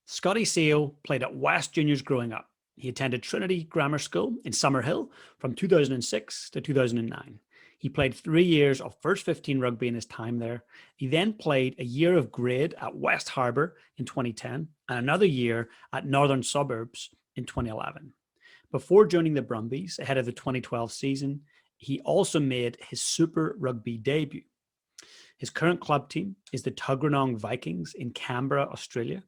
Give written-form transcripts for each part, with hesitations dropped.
Scotty Sio played at West Juniors growing up. He attended Trinity Grammar School in Summerhill from 2006 to 2009. He played 3 years of first 15 rugby in his time there. He then played a year of grade at West Harbour in 2010 and another year at Northern Suburbs in 2011. Before joining the Brumbies ahead of the 2012 season, he also made his Super Rugby debut. His current club team is the Tuggeranong Vikings in Canberra, Australia,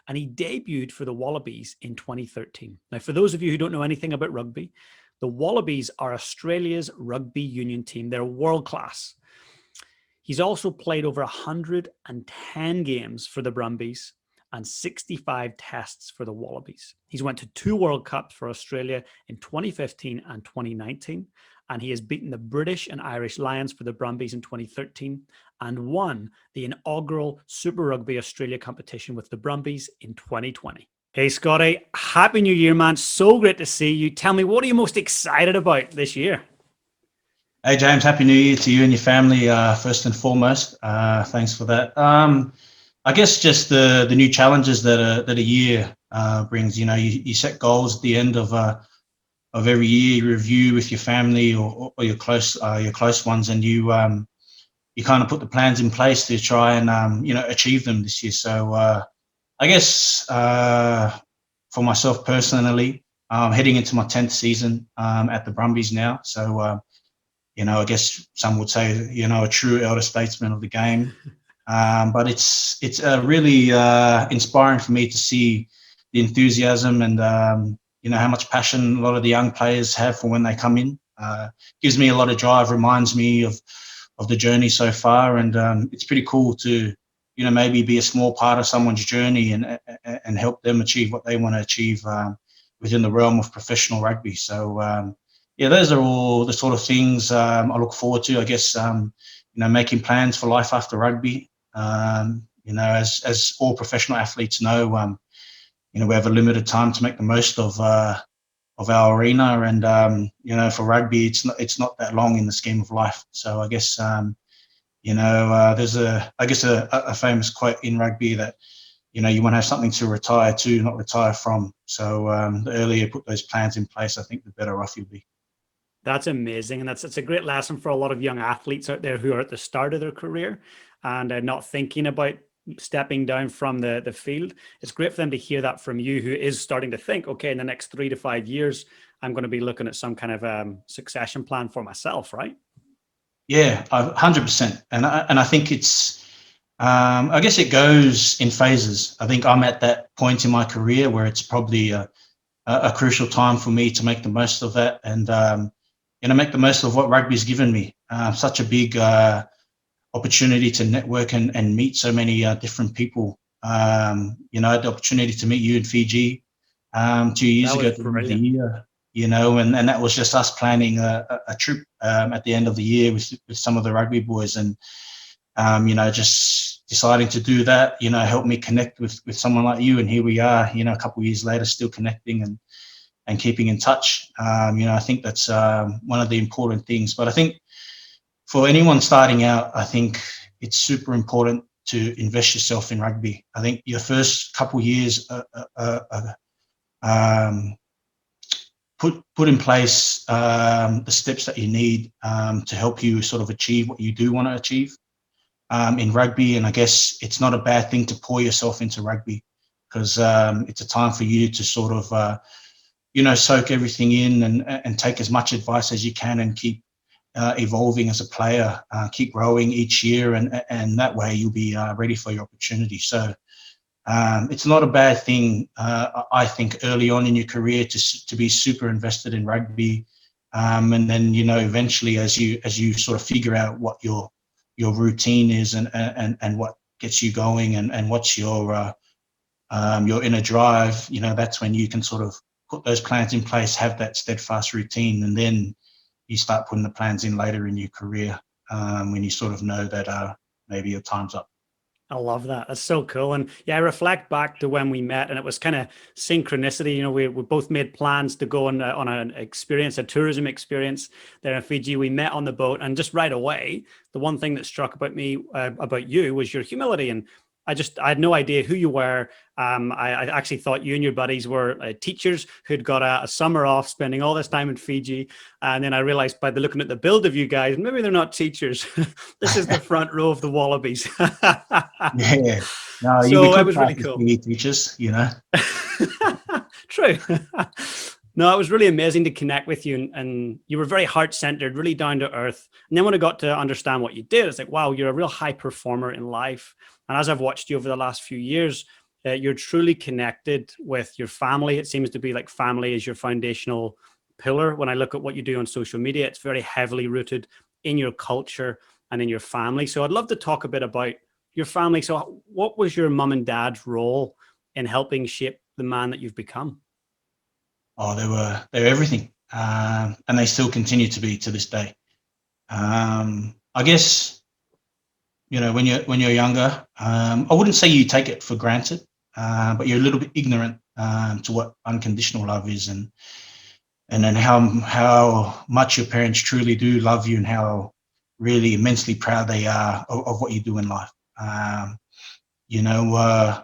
and he debuted for the Wallabies in 2013. Now, for those of you who don't know anything about rugby, the Wallabies are Australia's rugby union team. They're world class. He's also played over 110 games for the Brumbies and 65 tests for the Wallabies. He's went to 2 World Cups for Australia in 2015 and 2019, and he has beaten the British and Irish Lions for the Brumbies in 2013 and won the inaugural Super Rugby Australia competition with the Brumbies in 2020. Hey, Scotty, Happy New Year, man. So great to see you. Tell me, what are you most excited about this year? Hey, James, Happy New Year to you and your family, first and foremost. Thanks for that. I guess just the new challenges that a year brings. You know, you set goals at the end of every year. You review with your family or your close ones, and you kind of put the plans in place to try and achieve them this year. So I guess for myself personally, heading into my 10th season at the Brumbies now. So I guess some would say a true elder statesman of the game. But it's really inspiring for me to see the enthusiasm and how much passion a lot of the young players have for when they come in. Gives me a lot of drive, reminds me of the journey so far, and it's pretty cool to maybe be a small part of someone's journey and help them achieve what they want to achieve within the realm of professional rugby. So those are all the sort of things I look forward to. I guess making plans for life after rugby. As all professional athletes know, we have a limited time to make the most of our arena, and for rugby, it's not that long in the scheme of life. So I guess there's a famous quote in rugby that you want to have something to retire to, not retire from. So the earlier you put those plans in place, I think the better off you'll be. That's amazing. And it's a great lesson for a lot of young athletes out there who are at the start of their career and not thinking about stepping down from the field. It's great for them to hear that from you, who is starting to think, okay, in the next 3 to 5 years, I'm going to be looking at some kind of succession plan for myself, right? Yeah, 100%. And I think it's, I guess it goes in phases. I think I'm at that point in my career where it's probably a crucial time for me to make the most of that and, make the most of what rugby's given me. Such a big opportunity to network and meet so many different people. I had the opportunity to meet you in Fiji 2 years ago at the end of the year, and that was just us planning a trip at the end of the year with some of the rugby boys, and just deciding to do that, helped me connect with someone like you, and here we are, a couple of years later, still connecting and keeping in touch. I think that's one of the important things. But I think for anyone starting out, I think it's super important to invest yourself in rugby. I think your first couple of years, put in place the steps that you need to help you sort of achieve what you do want to achieve in rugby. And I guess it's not a bad thing to pour yourself into rugby, because it's a time for you to sort of soak everything in and take as much advice as you can and keep evolving as a player, keep growing each year, and that way you'll be ready for your opportunity. So it's not a bad thing, I think, early on in your career to be super invested in rugby, and then eventually as you sort of figure out what your routine is and what gets you going and what's your inner drive, that's when you can sort of put those plans in place, have that steadfast routine, and then you start putting the plans in later in your career when you sort of know that maybe your time's up. I love that. That's so cool. And yeah, I reflect back to when we met, and it was kind of synchronicity. We both made plans to go on an experience, a tourism experience there in Fiji. We met on the boat, and just right away, the one thing that struck about me, about you, was your humility. And I had no idea who you were. I actually thought you and your buddies were teachers who'd got a summer off, spending all this time in Fiji. And then I realized by looking at the build of you guys, maybe they're not teachers. This is the front row of the Wallabies. Yeah. No, we So it could was pass really as cool. PE teachers, you know. True. No, it was really amazing to connect with you, and you were very heart centered, really down to earth. And then when I got to understand what you did, it's like, wow, you're a real high performer in life. And as I've watched you over the last few years, you're truly connected with your family. It seems to be like family is your foundational pillar. When I look at what you do on social media, it's very heavily rooted in your culture and in your family. So I'd love to talk a bit about your family. So what was your mum and dad's role in helping shape the man that you've become? Oh, they were everything, and they still continue to be to this day. I guess when you're younger, I wouldn't say you take it for granted, but you're a little bit ignorant to what unconditional love is, and then how much your parents truly do love you, and how really immensely proud they are of what you do in life. You know,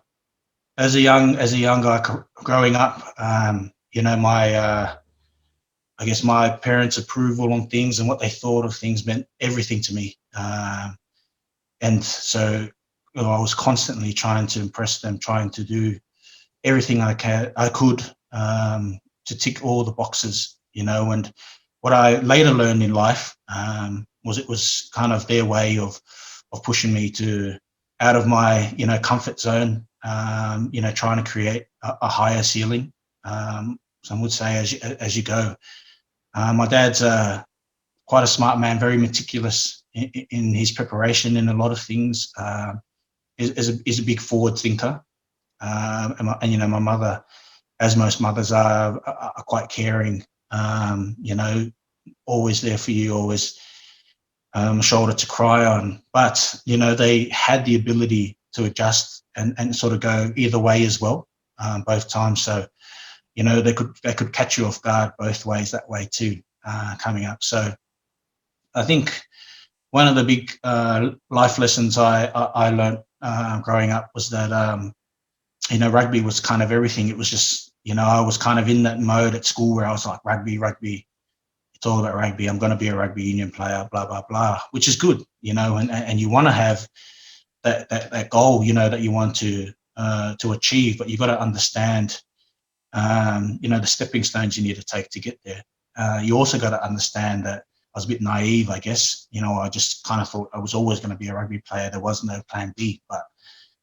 as a young guy growing up, my I guess my parents' approval on things and what they thought of things meant everything to me. And so I was constantly trying to impress them, trying to do everything I could to tick all the boxes, And what I later learned in life was it was kind of their way of pushing me to out of my comfort zone, trying to create a higher ceiling. Some would say as you go. My dad's quite a smart man, very meticulous in his preparation in a lot of things. Is a big forward thinker, my mother, as most mothers are quite caring. Always there for you, always a shoulder to cry on. But they had the ability to adjust and sort of go either way as well, both times. So they could catch you off guard both ways that way too, coming up. So I think one of the big life lessons I learned growing up was that rugby was kind of everything. It was just I was kind of in that mode at school where I was like, rugby. It's all about rugby. I'm going to be a rugby union player, blah blah blah, which is good, and you want to have that goal, that you want to achieve, but you've got to understand the stepping stones you need to take to get there. You also got to understand that I was a bit naive, I guess. I just kind of thought I was always going to be a rugby player. There was no plan B, but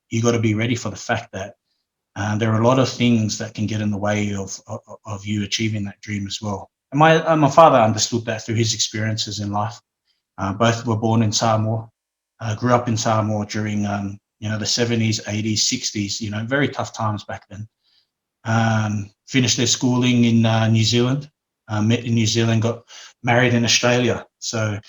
you got to be ready for the fact that there are a lot of things that can get in the way of you achieving that dream as well. And my father understood that through his experiences in life. Both were born in Samoa, grew up in Samoa during the 70s, 80s, 60s. Very tough times back then. Finished their schooling in New Zealand, met in New Zealand, got married in Australia. So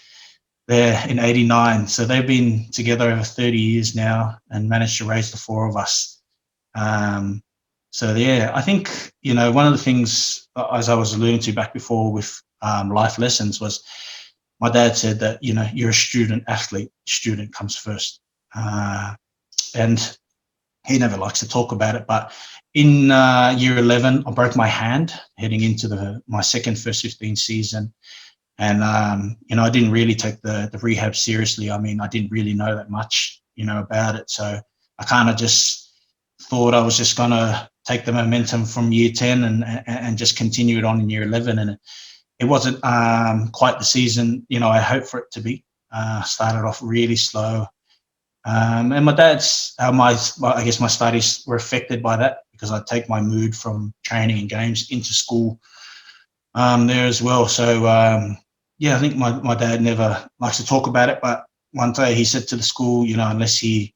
they're in 89. So they've been together over 30 years now and managed to raise the four of us. So yeah, I think, one of the things, as I was alluding to back before with life lessons, was my dad said that, you're a student athlete, student comes first. And he never likes to talk about it, but in year 11, I broke my hand heading into my second first 15 season. And, I didn't really take the rehab seriously. I mean, I didn't really know that much, about it. So I kind of just thought I was just going to take the momentum from year 10 and just continue it on in year 11. And it wasn't quite the season, I hoped for it to be. Started off really slow. And my dad's, I guess my studies were affected by that because I'd take my mood from training and games into school there as well. So, I think my dad never likes to talk about it, but one day he said to the school, unless he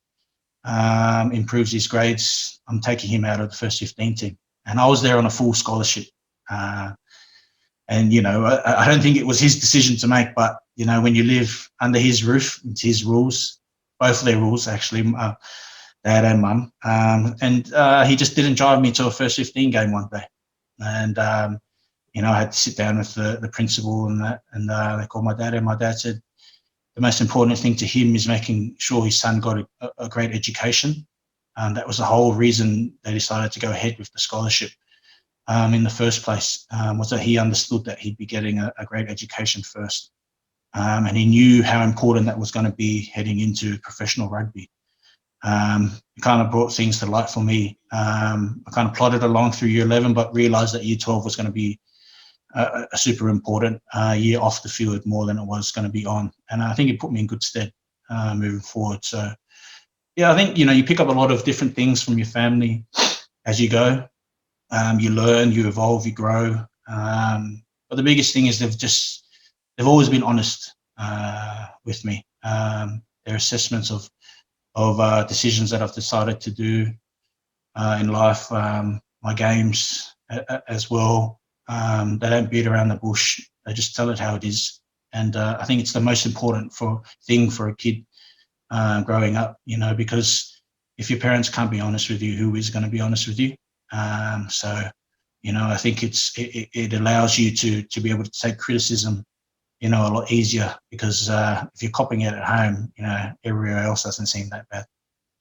improves his grades, I'm taking him out of the first 15 team. And I was there on a full scholarship. And, I don't think it was his decision to make, but, when you live under his roof, it's his rules, both of their rules, actually, dad and mum. And he just didn't drive me to a first 15 game one day. And, I had to sit down with the principal and that, and they called my dad, and my dad said the most important thing to him is making sure his son got a great education. That was the whole reason they decided to go ahead with the scholarship in the first place, was that he understood that he'd be getting a great education first. And he knew how important that was going to be heading into professional rugby. It kind of brought things to light for me. I kind of plodded along through year 11, but realised that year 12 was going to be a super important year off the field more than it was going to be on. And I think it put me in good stead moving forward. So, yeah, I think, you pick up a lot of different things from your family as you go. You learn, you evolve, you grow. But the biggest thing is they've always been honest with me. Their assessments of decisions that I've decided to do in life, my games as well. They don't beat around the bush. They just tell it how it is. And I think it's the most important thing for a kid growing up, because if your parents can't be honest with you, who is going to be honest with you? So, I think it allows you to be able to take criticism, a lot easier, because if you're copying it at home, everywhere else doesn't seem that bad.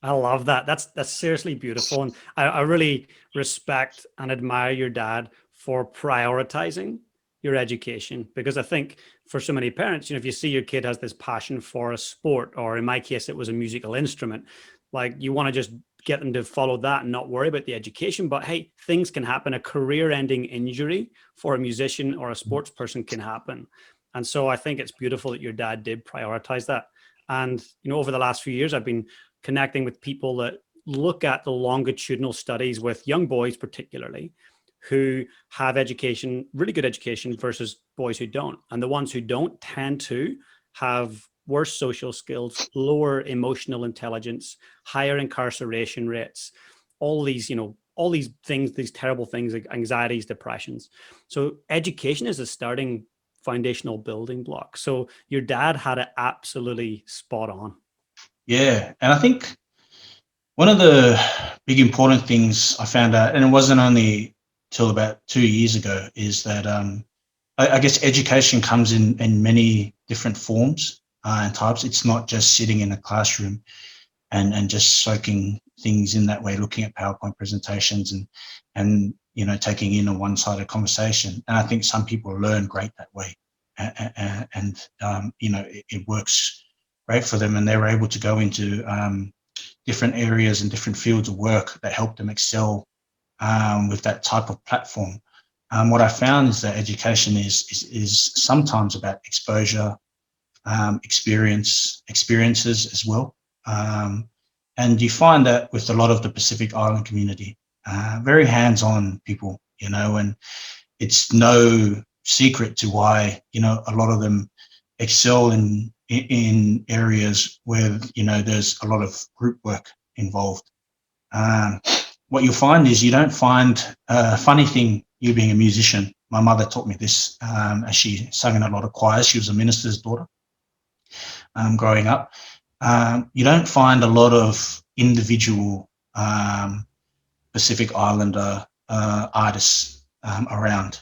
I love that. That's seriously beautiful. And I really respect and admire your dad for prioritizing your education, because I think for so many parents, if you see your kid has this passion for a sport, or in my case, it was a musical instrument, like you want to just get them to follow that and not worry about the education. But hey, things can happen. A career-ending injury for a musician or a sports person can happen. And so I think it's beautiful that your dad did prioritize that. And, over the last few years, I've been connecting with people that look at the longitudinal studies with young boys, particularly, who have education, really good education, versus boys who don't. And the ones who don't tend to have worse social skills, lower emotional intelligence, higher incarceration rates, all these things, these terrible things like anxieties, depressions. So education is a starting foundational building block. So your dad had it absolutely spot on. Yeah, and I think one of the big important things I found out, and it wasn't only till about 2 years ago, is that I guess education comes in many different forms and types. It's not just sitting in a classroom and just soaking things in that way, looking at PowerPoint presentations and taking in a one-sided conversation. And I think some people learn great that way, and it works great for them, and they're able to go into different areas and different fields of work that help them excel with that type of platform. What I found is that education is sometimes about exposure, experiences as well. And you find that with a lot of the Pacific Island community, very hands-on people, and it's no secret to why, a lot of them excel in areas where, there's a lot of group work involved. What you'll find is you don't find a funny thing, you being a musician. My mother taught me this as she sang in a lot of choirs. She was a minister's daughter growing up. You don't find a lot of individual Pacific Islander artists around.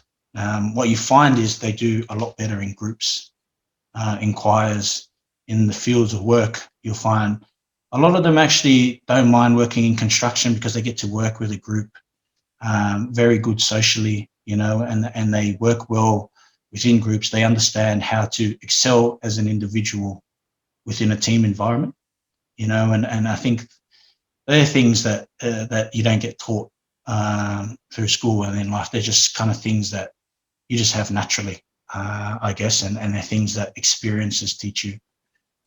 What you find is they do a lot better in groups, in choirs, in the fields of work. You'll find a lot of them actually don't mind working in construction because they get to work with a group, very good socially, and they work well within groups. They understand how to excel as an individual within a team environment, and I think they're things that you don't get taught through school and in life. They're just kind of things that you just have naturally, I guess, and they're things that experiences teach you.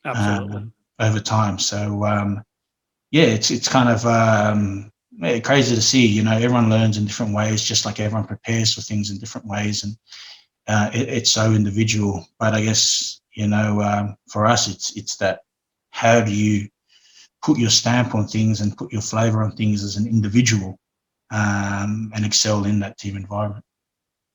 Absolutely. Over time. So yeah, it's kind of crazy to see. Everyone learns in different ways, just like everyone prepares for things in different ways, and it's so individual. But I guess for us, it's that, how do you put your stamp on things and put your flavour on things as an individual, and excel in that team environment.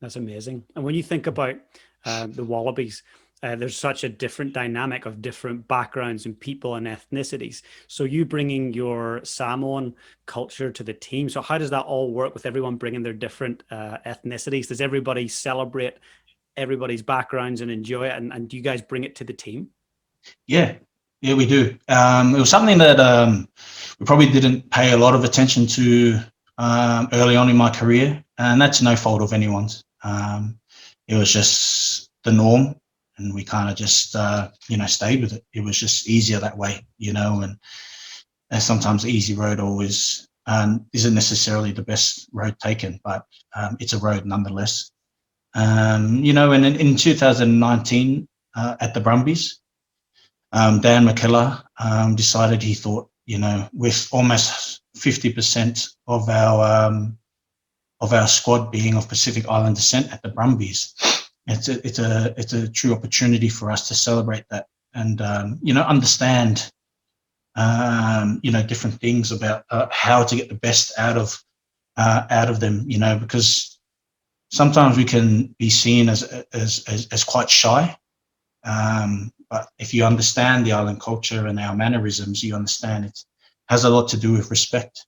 That's amazing. And when you think about the Wallabies, there's such a different dynamic of different backgrounds and people and ethnicities. So you bringing your Samoan culture to the team. So how does that all work with everyone bringing their different ethnicities? Does everybody celebrate everybody's backgrounds and enjoy it? And do you guys bring it to the team? Yeah. Yeah, we do. It was something that we probably didn't pay a lot of attention to early on in my career, and that's no fault of anyone's. It was just the norm, and we kind of just stayed with it. It was just easier that way, and sometimes the easy road always isn't necessarily the best road taken, but it's a road nonetheless. And in 2019 at the Brumbies, Dan McKellar decided he thought, with almost 50% of our squad being of Pacific Island descent at the Brumbies, it's a true opportunity for us to celebrate that and understand different things about how to get the best out of them, because sometimes we can be seen as quite shy. But if you understand the island culture and our mannerisms, you understand it has a lot to do with respect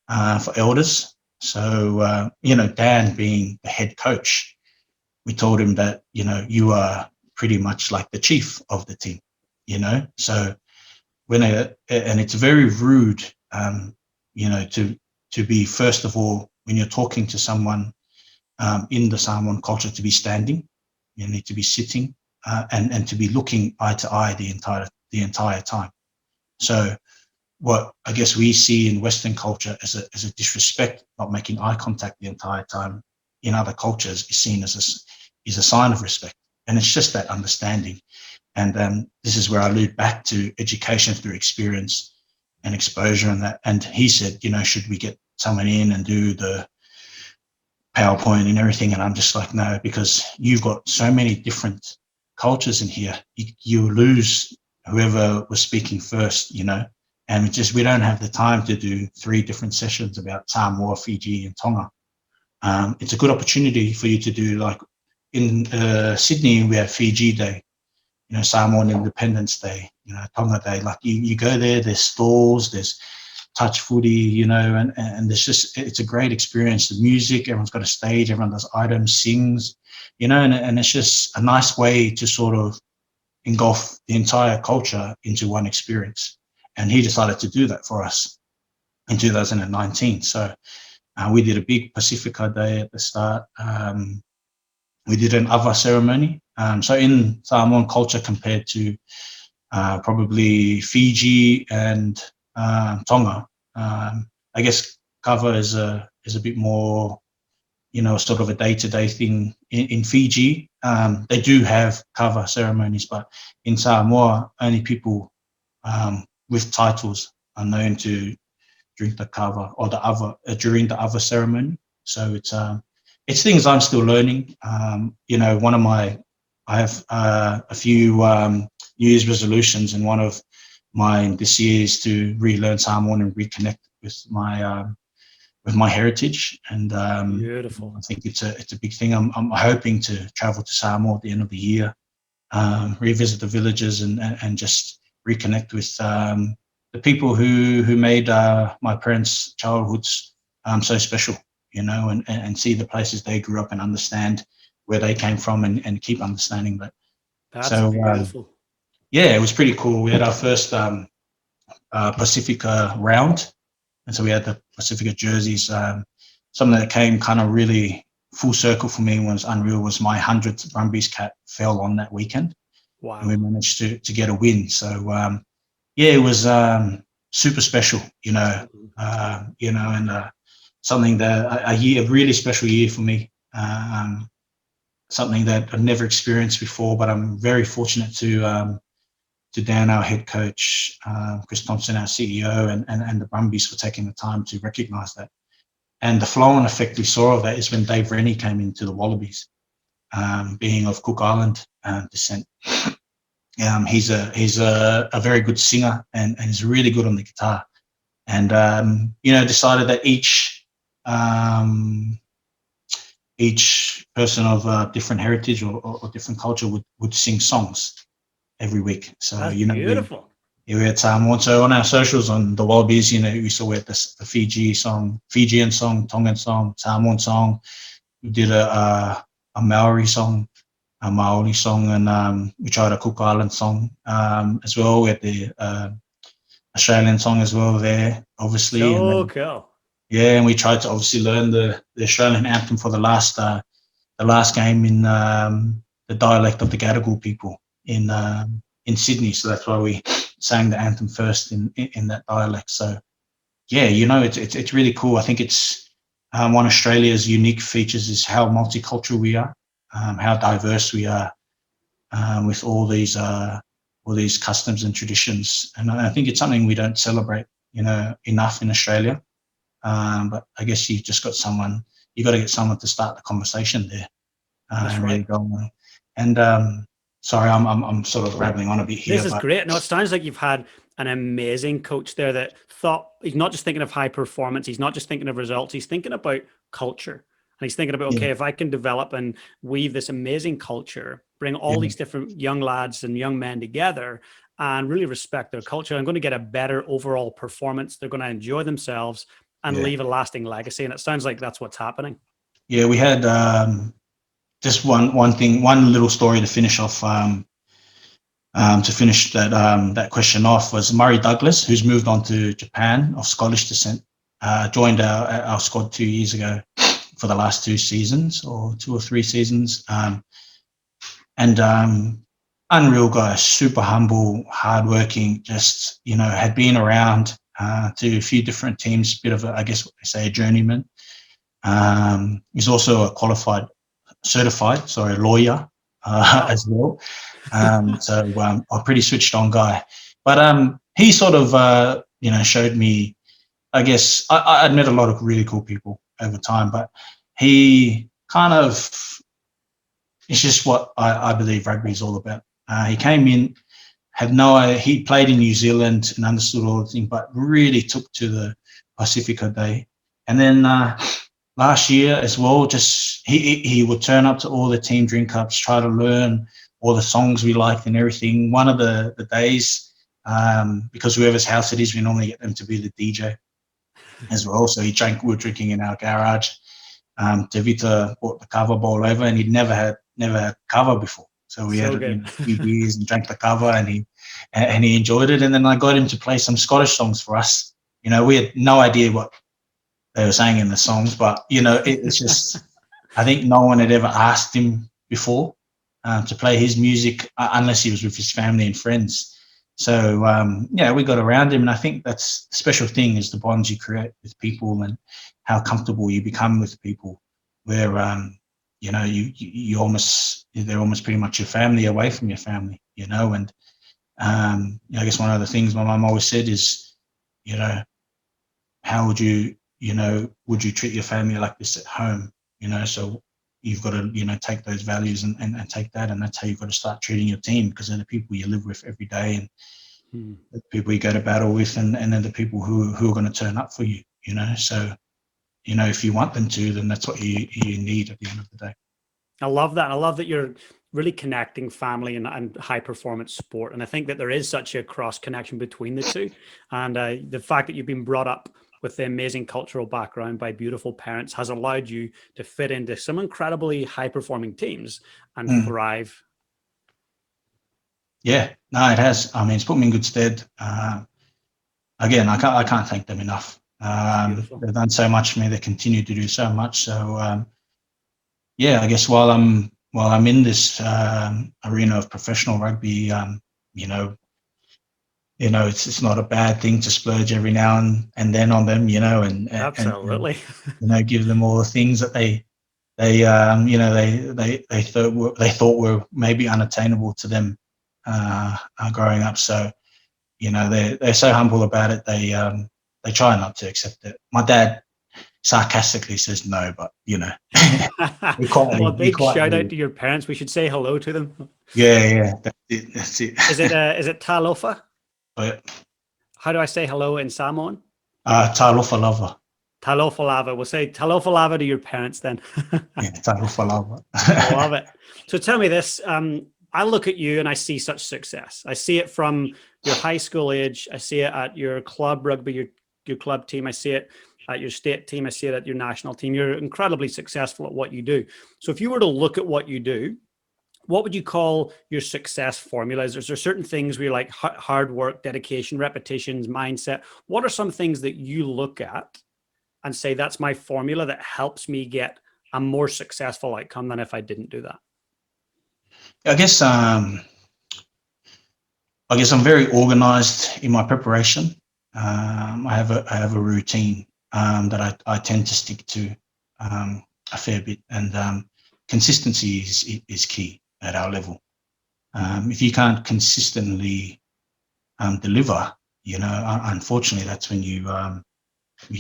for elders. So, Dan being the head coach, we told him that, you are pretty much like the chief of the team, So and it's very rude, to be, first of all, when you're talking to someone in the Samoan culture, to be standing, you need to be sitting. And to be looking eye to eye the entire time. So what I guess we see in Western culture as a disrespect, not making eye contact the entire time, in other cultures is seen as a sign of respect, and it's just that understanding. And this is where I allude back to education through experience and exposure, and that. And he said, should we get someone in and do the PowerPoint and everything? And I'm just like, no, because you've got so many different cultures in here, you lose whoever was speaking first, and we don't have the time to do 3 different sessions about Samoa, Fiji, and Tonga. It's a good opportunity for you to do, like in Sydney, we have Fiji Day, Samoan Independence Day, Tonga Day. Like you go there, there's stalls, there's touch footy, and it's a great experience. The music, everyone's got a stage, everyone does items, sings, and it's just a nice way to sort of engulf the entire culture into one experience. And he decided to do that for us in 2019. So we did a big Pacifica Day at the start. We did an Ava ceremony. So in Samoan culture, compared to probably Fiji and Tonga, I guess kava is a bit more, sort of a day-to-day thing. In Fiji, they do have kava ceremonies, but in Samoa, only people with titles are known to drink the kava or the ava during the ava ceremony. So it's things I'm still learning. I have a few New Year's resolutions, and one of mine this year is to relearn Samoan and reconnect with my heritage. And Beautiful. I think it's a big thing. I'm hoping to travel to Samoa at the end of the year, revisit the villages, and just reconnect with the people who made my parents' childhoods so special, and see the places they grew up and understand where they came from, and keep understanding that. That's So beautiful. yeah, it was pretty cool. We had our first Pacifica round, and so we had the Pacifica jerseys. Something that came kind of really full circle for me was unreal. Was my 100th Brumbies cap fell on that weekend. Wow. And we managed to get a win. So yeah, it was super special, and something that a really special year for me. Something that I've never experienced before, but I'm very fortunate to Dan, our head coach, Chris Thompson, our CEO, and the Brumbies for taking the time to recognise that. And the flow-on effect we saw of that is when Dave Rennie came into the Wallabies, being of Cook Island descent. He's a very good singer, and he's really good on the guitar. And decided that each person of different heritage or different culture would sing songs every week. So That's beautiful. We had Samoan. So on our socials on the Wallabies, we saw we had the Fijian song, Tongan song, Samoan song. We did a Maori song, a Maori song, and we tried a Cook Island song as well. We had the Australian song as well there, obviously, and So then, cool. yeah, and we tried to obviously learn the Australian anthem for the last game in the dialect of the Gadigal people in Sydney. So that's why we sang the anthem first in that dialect. So yeah, it's really cool. I think it's one of Australia's unique features is how multicultural we are, how diverse we are, with all these customs and traditions. And I think it's something we don't celebrate, enough in Australia. But I guess you got to get someone to start the conversation there. That's Really right. go on. And sorry, I'm sort of rambling on a bit here, This is but great. No, it sounds like you've had an amazing coach there that thought he's not just thinking of high performance, he's not just thinking of results, he's thinking about culture. And he's thinking about, yeah, okay, if I can develop and weave this amazing culture, bring all yeah, these different young lads and young men together and really respect their culture, I'm going to get a better overall performance. They're going to enjoy themselves and yeah, leave a lasting legacy. And it sounds like that's what's happening. yeah. We had just one little story to finish off. To finish that question off was Murray Douglas, who's moved on to Japan of Scottish descent, joined our squad 2 years ago for the last 2 seasons or 2 or 3 seasons, and unreal guy, super humble, hardworking, just had been around to a few different teams, bit of I guess what they say, a journeyman. He's also a lawyer Wow. as well. So a pretty switched on guy. But he sort of, showed me, I guess, I'd met a lot of really cool people over time, but he kind of, it's just what I believe rugby is all about. He came in, he played in New Zealand and understood all the things, but really took to the Pacifica Day. And then last year as well, just he would turn up to all the team drink ups, try to learn all the songs we liked and everything. One of the days, because whoever's house it is, we normally get them to be the DJ as well. So we were drinking in our garage. Devita bought the cover bowl over, and he'd never had cover before. So we had So good. a few beers and drank the cover, and he enjoyed it. And then I got him to play some Scottish songs for us. We had no idea what they were saying in the songs, but it's just, I think no one had ever asked him before to play his music unless he was with his family and friends. So we got around him, and I think that's the special thing is the bonds you create with people and how comfortable you become with people, where they're almost pretty much your family away from your family, and I guess one of the things my mum always said is, how would you treat your family like this at home? So you've got to, take those values and take that, and that's how you've got to start treating your team, because they're the people you live with every day, and the people you go to battle with, and then the people who are going to turn up for you, So, if you want them to, then that's what you need at the end of the day. I love that. And I love that you're really connecting family and high performance sport. And I think that there is such a cross connection between the two. And the fact that you've been brought up with the amazing cultural background by beautiful parents has allowed you to fit into some incredibly high performing teams and thrive. Yeah, no, it has. I mean, it's put me in good stead. Again, I can't thank them enough. Beautiful. They've done so much for me. They continue to do so much. So I guess while I'm in this arena of professional rugby, it's not a bad thing to splurge every now and then on them, and Absolutely. give them all the things that they thought were maybe unattainable to them growing up. So they're so humble about it. They try not to accept it. My dad sarcastically says no, but Well, a he big shout out quietly, to your parents. We should say hello to them. yeah, that's it. Is it Talofa? But How do I say hello in Samoan? Talofa lava. Talofa lava. We'll say talofa lava to your parents then. Yeah, Talofa lava. I love it. So tell me this. I look at you and I see such success. I see it from your high school age. I see it at your club rugby, your club team. I see it at your state team. I see it at your national team. You're incredibly successful at what you do. So if you were to look at what you do, what would you call your success formulas? Is there certain things where you're like hard work, dedication, repetitions, mindset? What are some things that you look at and say, that's my formula that helps me get a more successful outcome than if I didn't do that? I guess I'm very organized in my preparation. I have a routine that I tend to stick to a fair bit, and consistency is key at our level. If you can't consistently deliver, unfortunately, that's when you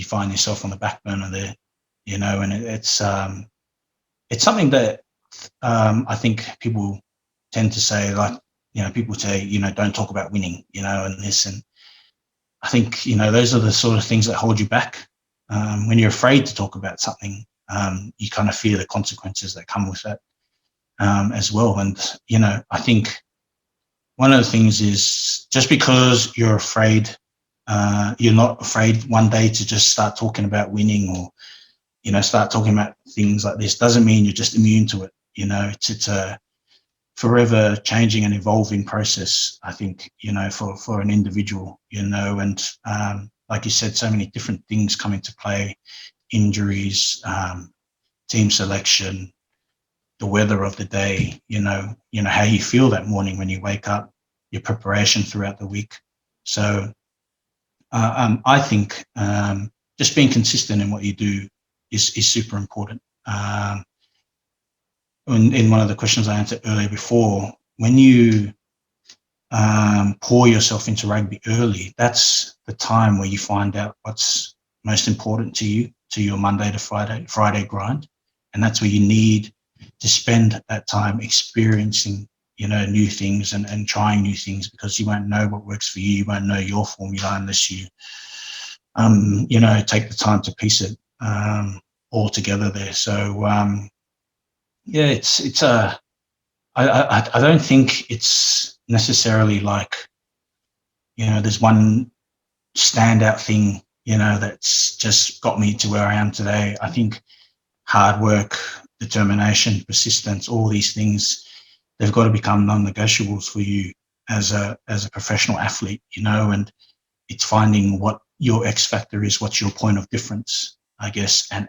find yourself on the back burner there, and it's something that I think people tend to say, like, people say, don't talk about winning, and this, and I think, those are the sort of things that hold you back. When you're afraid to talk about something, you kind of fear the consequences that come with that as well. And, I think one of the things is, just because you're afraid, you're not afraid one day to just start talking about winning, or, start talking about things like this, doesn't mean you're just immune to it. It's a forever changing and evolving process, I think, for an individual, and like you said, so many different things come into play: injuries, team selection, the weather of the day, how you feel that morning when you wake up, your preparation throughout the week. So I think just being consistent in what you do is super important. In one of the questions I answered earlier before, when you pour yourself into rugby early, that's the time where you find out what's most important to you, to your Monday to Friday grind. And that's where you need to spend that time experiencing, new things and trying new things, because you won't know what works for you. You won't know your formula unless you, take the time to piece it all together there. So, yeah, I don't think it's necessarily like, there's one standout thing, that's just got me to where I am today. I think hard work, determination, persistence, all these things, they've got to become non-negotiables for you as a professional athlete, and it's finding what your X factor is, what's your point of difference, I guess, and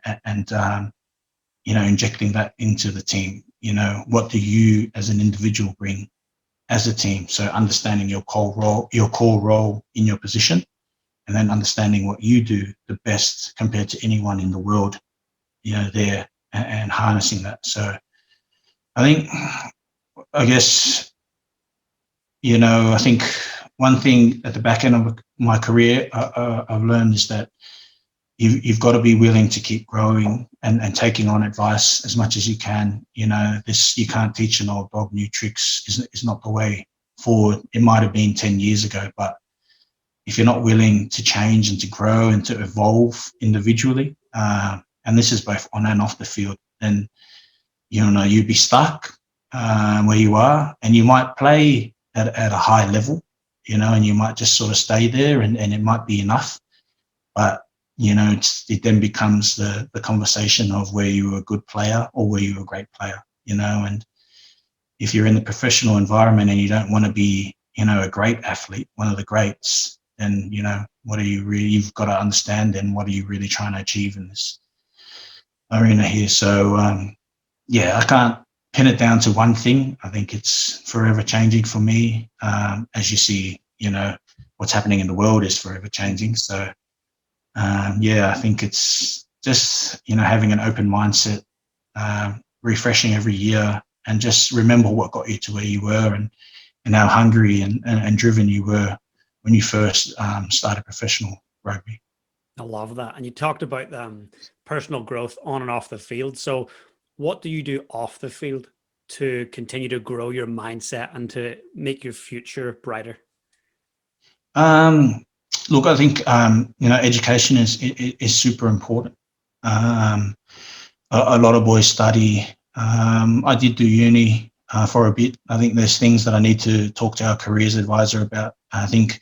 injecting that into the team. What do you as an individual bring as a team? So understanding your core role in your position, and then understanding what you do the best compared to anyone in the world, there, and harnessing that. So I guess, I think one thing at the back end of my career I've learned is that you've got to be willing to keep growing and taking on advice as much as you can. This, you can't teach an old dog new tricks, is not the way forward. It might have been 10 years ago, but if you're not willing to change and to grow and to evolve individually, and this is both on and off the field, then, you'd be stuck where you are, and you might play at a high level, and you might just sort of stay there, and it might be enough. But it then becomes the conversation of where you were a good player or where you were a great player, and if you're in the professional environment and you don't want to be, a great athlete, one of the greats, then, what are you really, you've got to understand, and what are you really trying to achieve in this arena here? So, yeah, I can't pin it down to one thing. I think it's forever changing for me. As you see, what's happening in the world is forever changing. So, yeah, I think it's just, having an open mindset, refreshing every year, and just remember what got you to where you were, and how hungry and driven you were when you first started professional rugby. I love that. And you talked about personal growth on and off the field. So what do you do off the field to continue to grow your mindset and to make your future brighter? Look, I think, education is super important. A lot of boys study. I did do uni for a bit. I think there's things that I need to talk to our careers advisor about. I think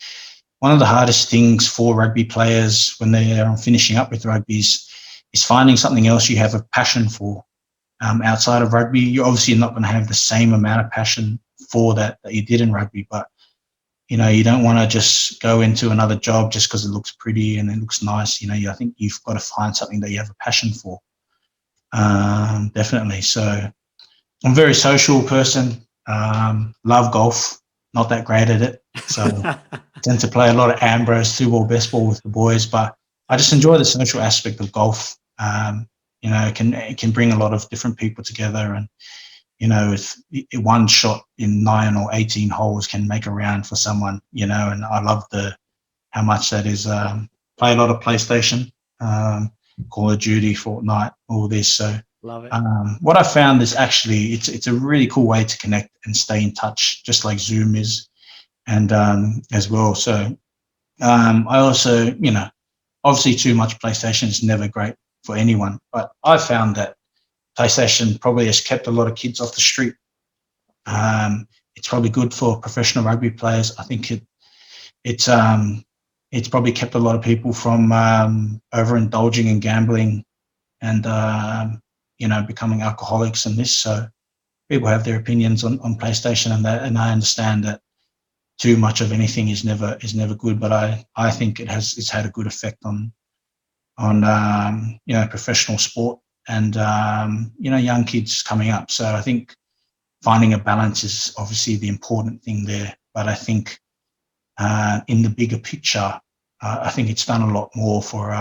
one of the hardest things for rugby players when they are finishing up with rugby is finding something else you have a passion for. outside of rugby. You're obviously not going to have the same amount of passion for that you did in rugby, but you know, you don't want to just go into another job just because it looks pretty and it looks nice. You know, I think you've got to find something that you have a passion for. Definitely. So I'm a very social person. Love golf. Not that great at it. So I tend to play a lot of Ambrose, 2-ball, best ball with the boys, but I just enjoy the social aspect of golf. You know, it can bring a lot of different people together, and you know, if one shot in 9 or 18 holes can make a round for someone, you know, and I love how much that is. Play a lot of PlayStation, Call of Duty, Fortnite, all this. So Love it. what I found is actually it's a really cool way to connect and stay in touch, just like Zoom is, and as well. So I also, you know, obviously too much PlayStation is never great for anyone, but I found that PlayStation probably has kept a lot of kids off the street. It's probably good for professional rugby players. I think it's probably kept a lot of people from overindulging in gambling and you know, becoming alcoholics and this. So people have their opinions on PlayStation and that, and I understand that too much of anything is never good. But I think it's had a good effect on you know, professional sport and you know, young kids coming up. So I think finding a balance is obviously the important thing there. But I think in the bigger picture, I think it's done a lot more for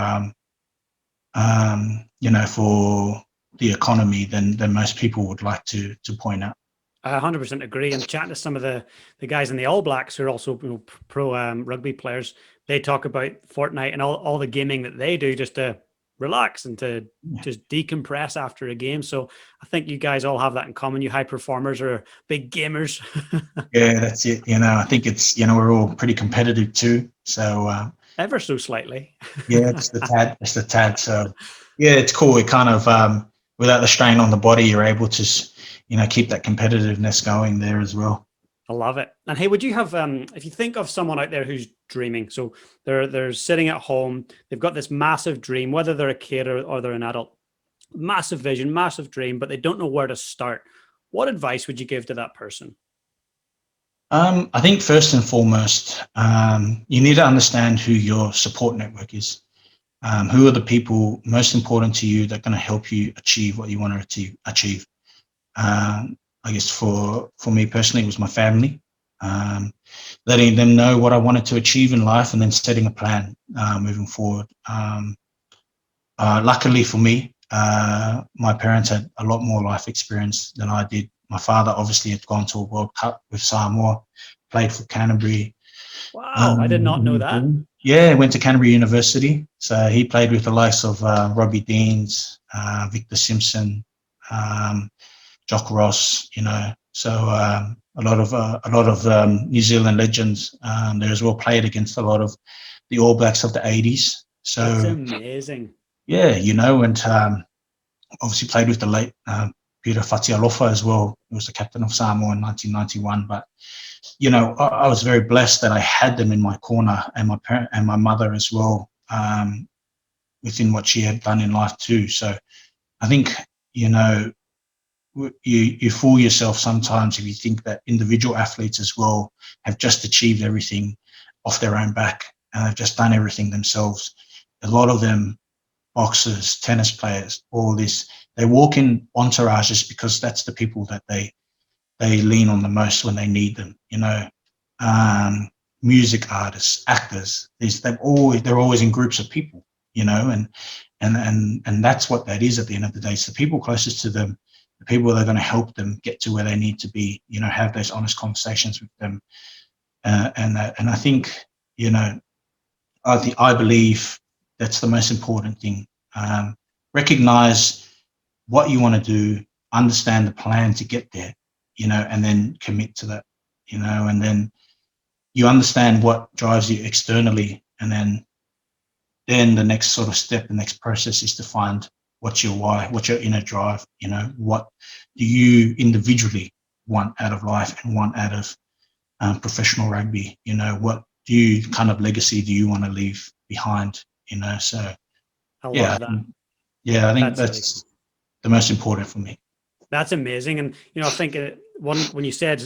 you know, for the economy than most people would like to point out. I 100% agree. And chatting to some of the guys in the All Blacks who are also, you know, pro rugby players, they talk about Fortnite and all the gaming that they do just to relax and to just decompress after a game. So I think you guys all have that in common. You high performers are big gamers. Yeah, that's it. You know, I think it's, you know, we're all pretty competitive too. So ever so slightly. yeah, it's the tad. So yeah, it's cool. It kind of without the strain on the body, you're able to, you know, keep that competitiveness going there as well. I love it. And hey, would you have, if you think of someone out there who's dreaming, so they're sitting at home, they've got this massive dream, whether they're a kid or they're an adult, massive vision, massive dream, but they don't know where to start. What advice would you give to that person? I think first and foremost, you need to understand who your support network is. Who are the people most important to you that are going to help you achieve what you want to achieve? I guess for me personally, it was my family, letting them know what I wanted to achieve in life and then setting a plan moving forward. Luckily for me, my parents had a lot more life experience than I did. My father obviously had gone to a World Cup with Samoa, played for Canterbury. Wow, I did not know that. Yeah, went to Canterbury University. So he played with the likes of Robbie Deans, Victor Simpson, Jock Ross, you know. So a lot of New Zealand legends there as well, played against a lot of the All Blacks of the 80s. So that's amazing. Yeah, you know, and obviously played with the late Peter Fatialofa as well. He was the captain of Samoa in 1991. But you know, I was very blessed that I had them in my corner, and my parent and my mother as well, within what she had done in life too. So I think, you know, you fool yourself sometimes if you think that individual athletes as well have just achieved everything off their own back and they've just done everything themselves. A lot of them, boxers, tennis players, all this, they walk in entourages because that's the people that they lean on the most when they need them. You know, music artists, actors, they're always in groups of people. You know, and that's what that is at the end of the day. It's the people closest to them, the people that are going to help them get to where they need to be. You know, have those honest conversations with them, and I think, you know, I believe that's the most important thing. Recognize what you want to do, understand the plan to get there, you know, and then commit to that, you know, and then you understand what drives you externally, and then the next sort of step, the next process is to find what's your why, what's your inner drive, you know, what do you individually want out of life and want out of professional rugby, you know, what kind of legacy do you want to leave behind, you know? So I love that. I think that's the most important for me. That's amazing. And, I think when you said,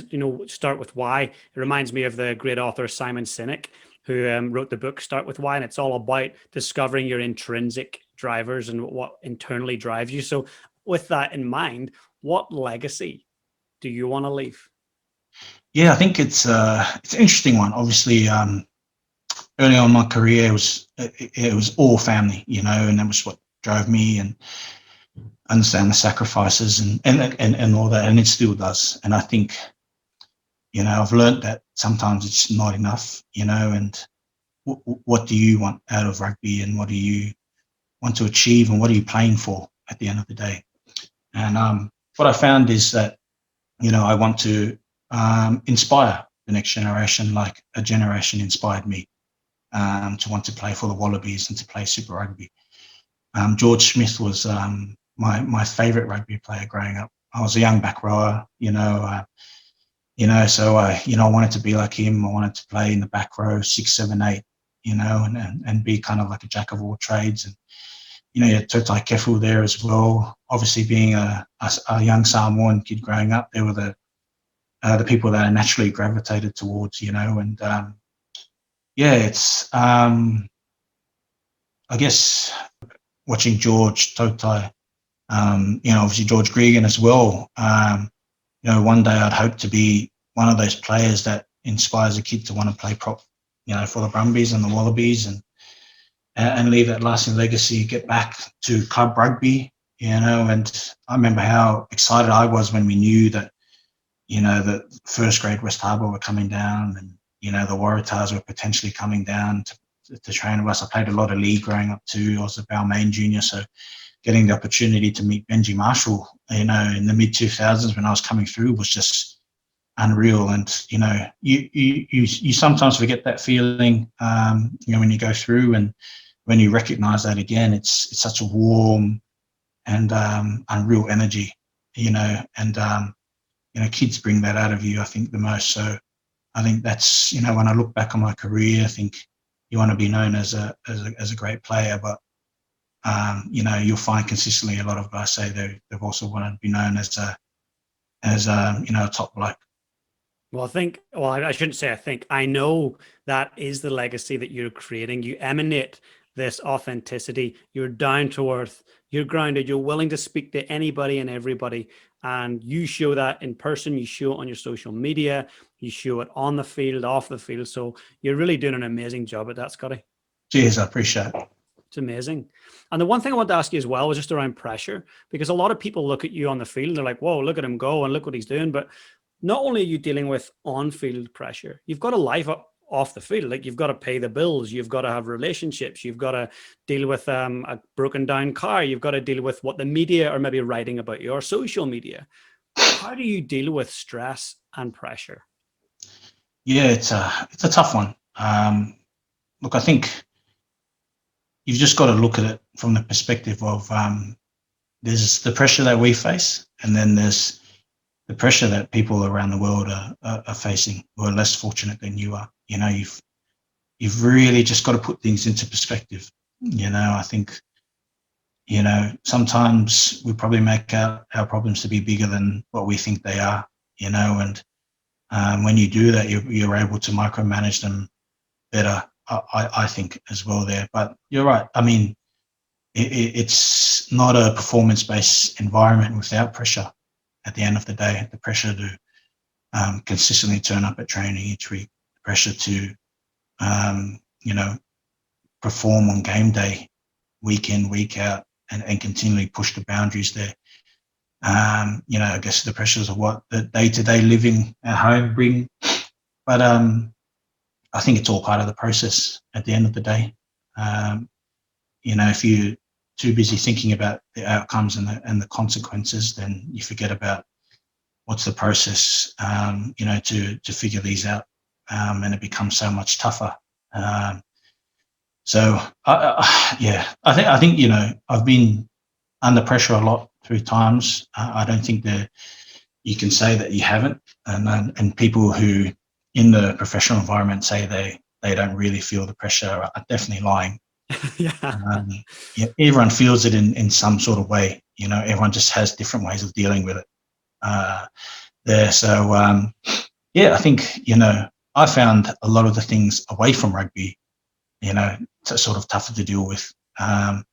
start with why, it reminds me of the great author Simon Sinek, who wrote the book Start With Why. And it's all about discovering your intrinsic drivers and what internally drives you. So with that in mind, what legacy do you want to leave? Yeah, I think it's an interesting one. Obviously, early on in my career, it was all family, and that was what drove me, and understand the sacrifices and all that, and it still does. And I think, I've learned that sometimes it's not enough, and what do you want out of rugby, and what do you want to achieve, and what are you playing for at the end of the day? And what I found is that, I want to inspire the next generation, like a generation inspired me to want to play for the Wallabies and to play Super Rugby. George Smith was my favourite rugby player growing up. I was a young back rower, so I wanted to be like him. I wanted to play in the back row, 6, 7, 8, and be kind of like a jack of all trades. And you had Totai Kefu there as well. Obviously, being a young Samoan kid growing up, they were the people that I naturally gravitated towards, and it's I guess watching George Totai, obviously George Gregan as well. One day I'd hope to be one of those players that inspires a kid to want to play prop, for the Brumbies and the Wallabies, and leave that lasting legacy, get back to club rugby, and I remember how excited I was when we knew that, that first grade West Harbour were coming down, and, the Waratahs were potentially coming down to train with us. I played a lot of league growing up too. I was a Balmain junior, so getting the opportunity to meet Benji Marshall, in the mid 2000s when I was coming through was just unreal. And you sometimes forget that feeling, when you go through, and when you recognise that again, it's such a warm and unreal energy, and kids bring that out of you, I think, the most. So I think that's, when I look back on my career, I think you want to be known as a great player, but you'll find consistently a lot of guys say they've also wanted to be known as a top bloke. Well, I shouldn't say I think. I know that is the legacy that you're creating. You emanate this authenticity. You're down to earth. You're grounded. You're willing to speak to anybody and everybody. And you show that in person. You show it on your social media. You show it on the field, off the field. So you're really doing an amazing job at that, Scotty. Cheers, I appreciate it. It's amazing. And the one thing I want to ask you as well was just around pressure, because a lot of people look at you on the field and they're like, whoa, look at him go and look what he's doing. But not only are you dealing with on-field pressure, you've got a life off the field. Like, you've got to pay the bills, you've got to have relationships, you've got to deal with a broken down car, you've got to deal with what the media are maybe writing about you or social media. How do you deal with stress and pressure? Yeah, it's a tough one. Look, I think you've just got to look at it from the perspective of there's the pressure that we face, and then there's the pressure that people around the world are facing who are less fortunate than you are. You've really just got to put things into perspective. I think, sometimes we probably make our problems to be bigger than what we think they are, and when you do that, you're able to micromanage them better, I think, as well there. But you're right. I mean, it's not a performance-based environment without pressure. At the end of the day, the pressure to consistently turn up at training each week, the pressure to, perform on game day, week in, week out, and continually push the boundaries there. I guess the pressures of what the day-to-day living at home bring. But I think it's all part of the process at the end of the day. If you're too busy thinking about the outcomes and the consequences, then you forget about what's the process, to figure these out, and it becomes so much tougher. I think I've been under pressure a lot through times. I don't think that you can say that you haven't, and people who in the professional environment say they don't really feel the pressure are definitely lying. Everyone feels it in some sort of way. Everyone just has different ways of dealing with it. there. So yeah, I think I found a lot of the things away from rugby, sort of tougher to deal with. I'm